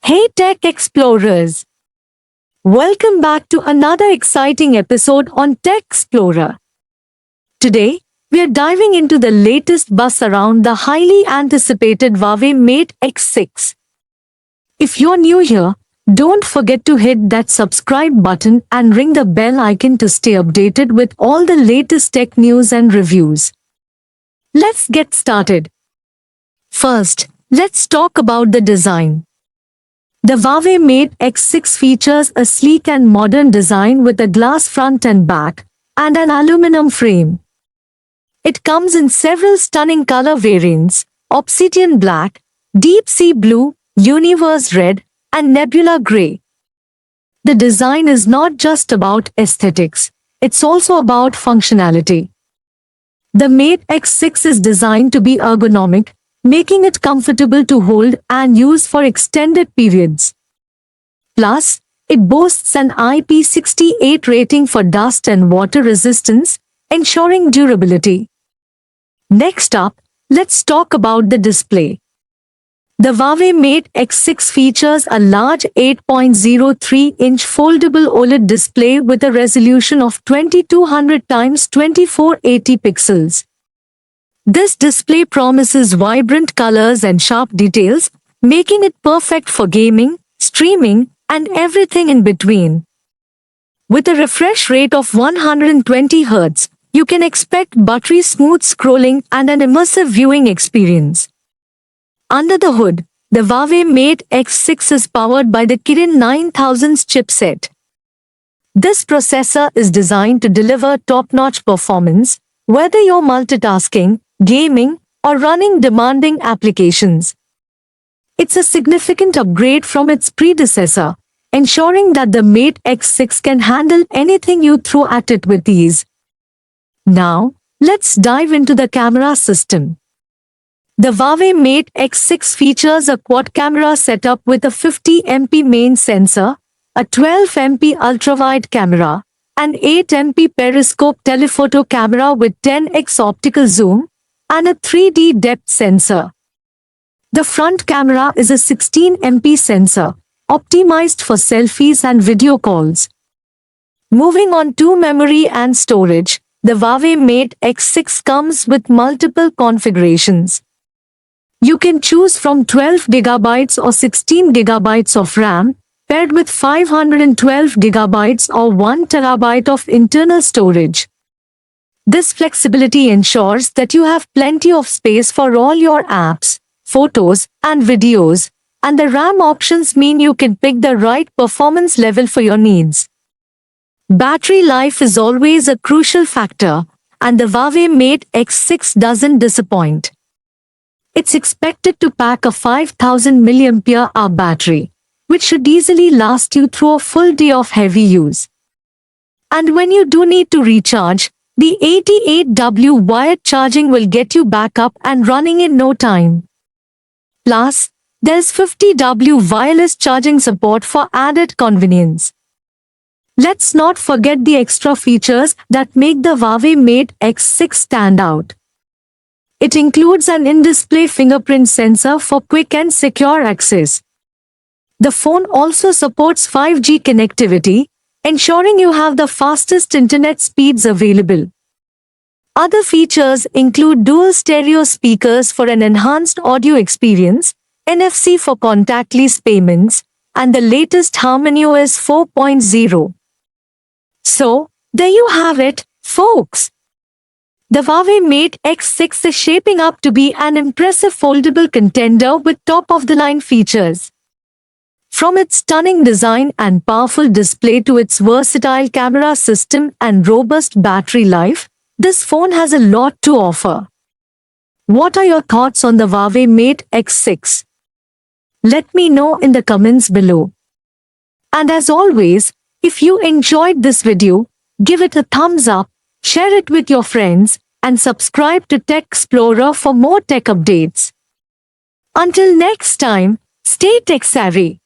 Hey Tech Explorers! Welcome back to another exciting episode on Tech Explorer. Today, we are diving into the latest buzz around the highly anticipated Huawei Mate X6. If you're new here, don't forget to hit that subscribe button and ring the bell icon to stay updated with all the latest tech news and reviews. Let's get started. First, let's talk about the design. The Huawei Mate X6 features a sleek and modern design with a glass front and back, and an aluminum frame. It comes in several stunning color variants: obsidian black, deep sea blue, universe red, and nebula gray. The design is not just about aesthetics, it's also about functionality. The Mate X6 is designed to be ergonomic, making it comfortable to hold and use for extended periods. Plus, it boasts an IP68 rating for dust and water resistance, ensuring durability. Next up, let's talk about the display. The Huawei Mate X6 features a large 8.03-inch foldable OLED display with a resolution of 2200 x 2480 pixels. This display promises vibrant colors and sharp details, making it perfect for gaming, streaming, and everything in between. With a refresh rate of 120 Hz, you can expect buttery smooth scrolling and an immersive viewing experience. Under the hood, the Huawei Mate X6 is powered by the Kirin 9000 chipset. This processor is designed to deliver top-notch performance, whether you're multitasking, gaming, or running demanding applications. It's a significant upgrade from its predecessor, ensuring that the Mate X6 can handle anything you throw at it with ease. Now, let's dive into the camera system. The Huawei Mate X6 features a quad-camera setup with a 50MP main sensor, a 12MP ultrawide camera, an 8MP periscope telephoto camera with 10x optical zoom, and a 3D depth sensor. The front camera is a 16MP sensor, optimized for selfies and video calls. Moving on to memory and storage, the Huawei Mate X6 comes with multiple configurations. You can choose from 12GB or 16GB of RAM, paired with 512GB or 1TB of internal storage. This flexibility ensures that you have plenty of space for all your apps, photos, and videos, and the RAM options mean you can pick the right performance level for your needs. Battery life is always a crucial factor, and the Huawei Mate X6 doesn't disappoint. It's expected to pack a 5000 mAh battery, which should easily last you through a full day of heavy use. And when you do need to recharge, the 88W wired charging will get you back up and running in no time. Plus, there's 50W wireless charging support for added convenience. Let's not forget the extra features that make the Huawei Mate X6 stand out. It includes an in-display fingerprint sensor for quick and secure access. The phone also supports 5G connectivity, ensuring you have the fastest internet speeds available. Other features include dual stereo speakers for an enhanced audio experience, NFC for contactless payments, and the latest HarmonyOS 4.0. So, there you have it, folks. The Huawei Mate X6 is shaping up to be an impressive foldable contender with top-of-the-line features. From its stunning design and powerful display to its versatile camera system and robust battery life, this phone has a lot to offer. What are your thoughts on the Huawei Mate X6? Let me know in the comments below. And as always, if you enjoyed this video, give it a thumbs up, share it with your friends, and subscribe to Tech Explorer for more tech updates. Until next time, stay tech savvy.